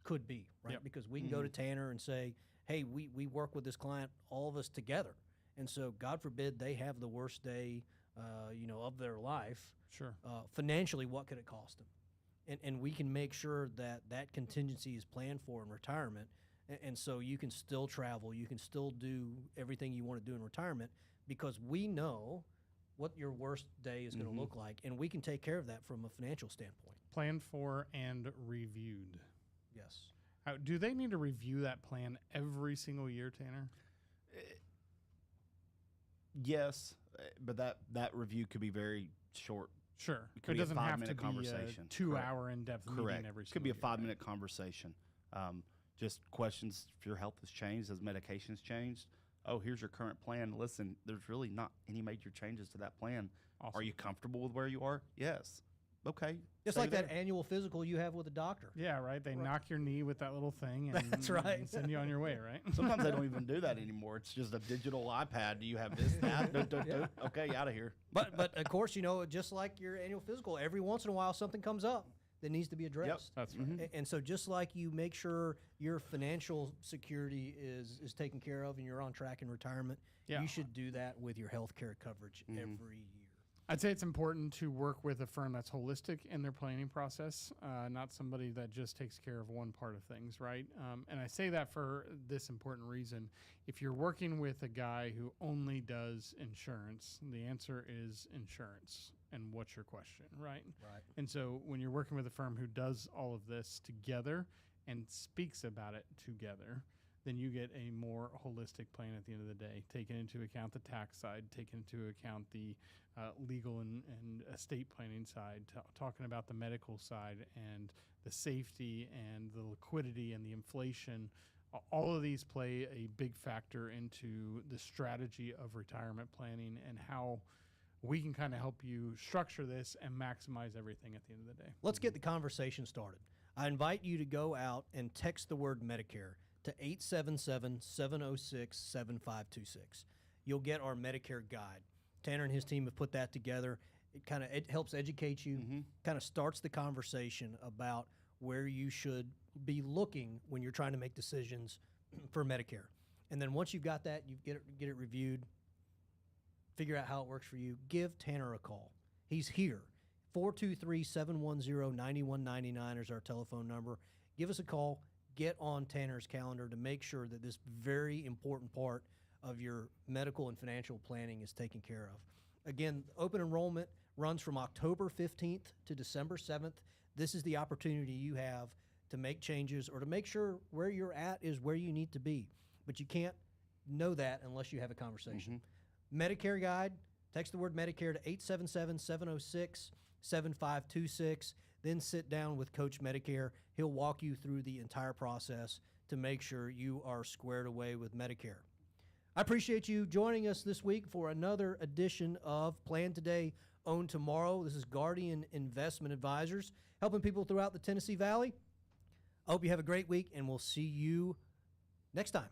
Speaker 1: could be, right?
Speaker 3: Yep.
Speaker 1: Because we can go to Tanner and say, hey, we work with this client, all of us together. And so, God forbid, they have the worst day, of their life.
Speaker 3: Sure.
Speaker 1: Financially, what could it cost them? And we can make sure that that contingency is planned for in retirement. And so you can still travel, you can still do everything you want to do in retirement, because we know what your worst day is going to look like, and we can take care of that from a financial standpoint.
Speaker 3: Planned for and reviewed.
Speaker 1: Yes.
Speaker 3: Do they need to review that plan every single year, Tanner?
Speaker 2: Yes, but that review could be very short.
Speaker 3: Sure.
Speaker 2: It could
Speaker 3: It
Speaker 2: be a
Speaker 3: doesn't have to
Speaker 2: 5-minute
Speaker 3: be
Speaker 2: conversation.
Speaker 3: a 2-hour in-depth
Speaker 2: Correct.
Speaker 3: meeting every single
Speaker 2: Could be a
Speaker 3: year, right?
Speaker 2: 5-minute conversation. Just questions if your health has changed, has medications changed? Oh, here's your current plan. Listen, there's really not any major changes to that plan. Are
Speaker 3: Awesome.
Speaker 2: you comfortable with where you are? Yes. Okay.
Speaker 1: Just
Speaker 2: stay
Speaker 1: like that
Speaker 2: there.
Speaker 1: annual physical you have with a doctor.
Speaker 3: Yeah, right. They knock your knee with that little thing, and
Speaker 1: That's right.
Speaker 3: and send you on your way, right?
Speaker 2: Sometimes they don't even do that anymore. It's just a digital iPad. Do you have this, that? Okay, out of here.
Speaker 1: But of course, just like your annual physical, every once in a while something comes up that needs to be addressed.
Speaker 3: That's right.
Speaker 1: And so just like you make sure your financial security is taken care of and you're on track in retirement,
Speaker 3: Yeah.
Speaker 1: you should do that with your health care coverage every year.
Speaker 3: I'd say it's important to work with a firm that's holistic in their planning process, not somebody that just takes care of one part of things, right? And I say that for this important reason. If you're working with a guy who only does insurance, the answer is insurance. And what's your question, right?
Speaker 1: Right.
Speaker 3: And so when you're working with a firm who does all of this together and speaks about it together, then you get a more holistic plan at the end of the day, taking into account the tax side, taking into account the legal and estate planning side, talking about the medical side and the safety and the liquidity and the inflation. All of these play a big factor into the strategy of retirement planning and how we can kind of help you structure this and maximize everything at the end of the day.
Speaker 1: Let's get the conversation started. I invite you to go out and text the word Medicare to 877-706-7526. You'll get our Medicare guide. Tanner and his team have put that together. It helps educate you, kind of starts the conversation about where you should be looking when you're trying to make decisions for Medicare. And then once you've got that, you get it reviewed, figure out how it works for you, give Tanner a call. He's here. 423-710-9199 is our telephone number. Give us a call. Get on Tanner's calendar to make sure that this very important part of your medical and financial planning is taken care of. Again, open enrollment runs from October 15th to December 7th. This is the opportunity you have to make changes or to make sure where you're at is where you need to be. But you can't know that unless you have a conversation. Medicare guide, text the word Medicare to 877-706-7526. Then sit down with Coach Medicare. He'll walk you through the entire process to make sure you are squared away with Medicare. I appreciate you joining us this week for another edition of Plan Today, Own Tomorrow. This is Guardian Investment Advisors, helping people throughout the Tennessee Valley. I hope you have a great week, and we'll see you next time.